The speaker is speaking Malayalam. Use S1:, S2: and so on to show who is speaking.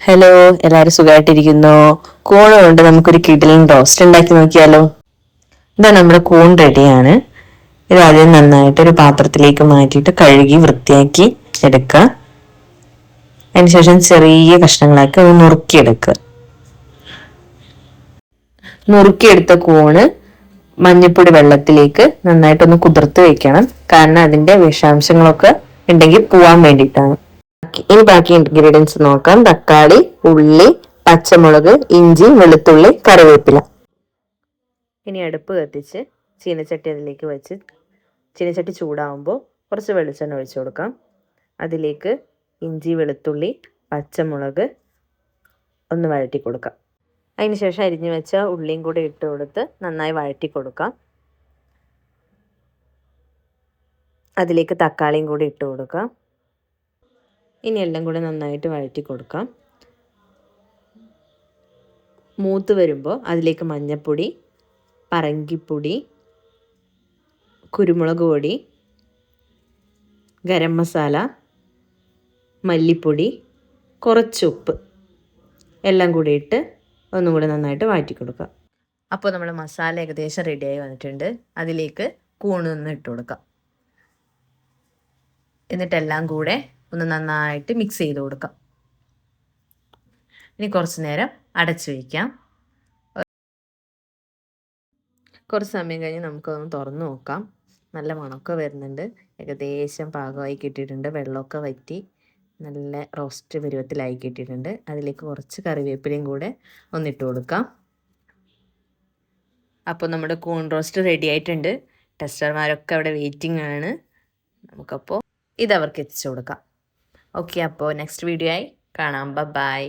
S1: ഹലോ, എല്ലാവരും സുഖമായിട്ടിരിക്കുന്നു. കൂൺ കൊണ്ട് നമുക്കൊരു കിടിലൻ റോസ്റ്റ് ഉണ്ടാക്കി നോക്കിയാലോ? ഇതാ നമ്മുടെ കൂൺ റെഡിയാണ്. ഇത് ആദ്യം നന്നായിട്ട് ഒരു പാത്രത്തിലേക്ക് മാറ്റിയിട്ട് കഴുകി വൃത്തിയാക്കി എടുക്കുക. അതിനുശേഷം ചെറിയ കഷ്ണങ്ങളാക്കി ഒന്ന് നുറുക്കിയെടുക്കുക. നുറുക്കിയെടുത്ത കൂണ് മഞ്ഞൾപ്പൊടി വെള്ളത്തിലേക്ക് നന്നായിട്ടൊന്ന് കുതിർത്ത് വെക്കണം. കാരണം അതിന്റെ വിഷാംശങ്ങളൊക്കെ ഉണ്ടെങ്കിൽ പോവാൻ വേണ്ടിയിട്ടാണ്. ഇനി ബാക്കി ഇൻഗ്രീഡിയൻസ് നോക്കാം. തക്കാളി, ഉള്ളി, പച്ചമുളക്, ഇഞ്ചി, വെളുത്തുള്ളി, കറിവേപ്പില. ഇനി അടുപ്പ് കത്തിച്ച് ചീനച്ചട്ടി അതിലേക്ക് വെച്ച് ചീനച്ചട്ടി ചൂടാവുമ്പോൾ കുറച്ച് വെളിച്ചെണ്ണ ഒഴിച്ചു കൊടുക്കാം. അതിലേക്ക് ഇഞ്ചി, വെളുത്തുള്ളി, പച്ചമുളക് ഒന്ന് വഴറ്റി കൊടുക്കാം. അതിനുശേഷം അരിഞ്ഞു വെച്ച ഉള്ളിയും കൂടി ഇട്ട് കൊടുത്ത് നന്നായി വഴറ്റി കൊടുക്കാം. അതിലേക്ക് തക്കാളിയും കൂടി ഇട്ട് കൊടുക്കാം. ഇനി എല്ലാം കൂടെ നന്നായിട്ട് വഴറ്റി കൊടുക്കാം. മൂത്ത് വരുമ്പോൾ അതിലേക്ക് മഞ്ഞൾപ്പൊടി, പറങ്കിപ്പൊടി, കുരുമുളക് പൊടി, ഗരം മസാല, മല്ലിപ്പൊടി, കുറച്ച് ഉപ്പ് എല്ലാം കൂടി ഇട്ട് ഒന്നും കൂടെ നന്നായിട്ട് വഴറ്റി കൊടുക്കുക. അപ്പോൾ നമ്മൾ മസാല ഏകദേശം റെഡിയായി വന്നിട്ടുണ്ട്. അതിലേക്ക് കൂണൊന്ന് ഇട്ട് കൊടുക്കാം. എന്നിട്ടെല്ലാം കൂടെ ഒന്ന് നന്നായിട്ട് മിക്സ് ചെയ്ത് കൊടുക്കാം. ഇനി കുറച്ച് നേരം അടച്ചു വയ്ക്കാം. കുറച്ച് സമയം കഴിഞ്ഞ് നമുക്കൊന്ന് തുറന്ന് നോക്കാം. നല്ല മണമൊക്കെ വരുന്നുണ്ട്. ഏകദേശം പാകമായി കിട്ടിയിട്ടുണ്ട്. വെള്ളമൊക്കെ വറ്റി നല്ല റോസ്റ്റ് പരുവത്തിലായി കിട്ടിയിട്ടുണ്ട്. അതിലേക്ക് കുറച്ച് കറിവേപ്പിലയും കൂടെ ഒന്നിട്ട് കൊടുക്കാം. അപ്പോൾ നമ്മുടെ കൂൺ റോസ്റ്റ് റെഡി ആയിട്ടുണ്ട്. ടെസ്റ്റർമാരൊക്കെ അവിടെ വെയിറ്റിംഗ് ആണ്. നമുക്കപ്പോൾ ഇതവർക്ക് എത്തിച്ചു കൊടുക്കാം. ഓക്കെ, അപ്പോൾ നെക്സ്റ്റ് വീഡിയോ ആയി കാണാം. ബൈ.